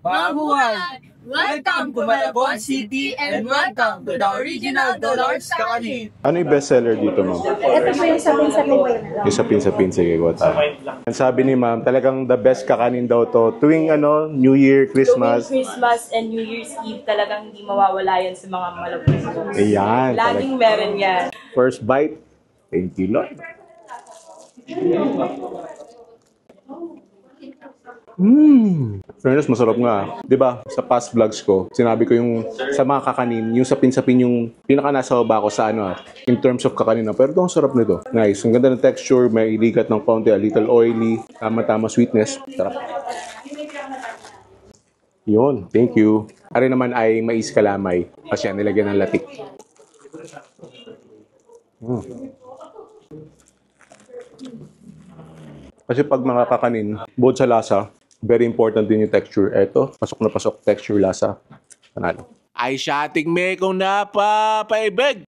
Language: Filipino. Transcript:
Mabuhay! Welcome to Malabon City and welcome to the original Dolores Kakanin. Ano yung bestseller dito, ma'am? Ito po yung sapin-sapin. Yung sapin-sapin. Sige, go tayo. Ang sabi ni ma'am, talagang the best kakanin daw to. Tuwing New Year, Christmas. Tuwing Christmas and New Year's Eve, talagang hindi mawawala yan sa mga Malabon. Ayan. Laging meron yan. First bite. Thank you, Lord. Fairness, masarap nga. 'Di ba? Sa past vlogs ko, sinabi ko yung sa mga kakanin, yung sapin-sapin yung pinaka nasa baba ko sa in terms of kakanin. Pero ito ang sarap nito. Nice. Ang ganda ng texture, may iligat ng konti, a little oily, tama-tama sweetness. Sarap. Yun, thank you. Ari naman ay mais kalamay. Kasi nilagyan ng latik. Kasi pag mga kakanin, bukod sa lasa, very important din yung texture. Eto, pasok na pasok texture, lasa. Panalo. Ay siya tigme kung napapaibig.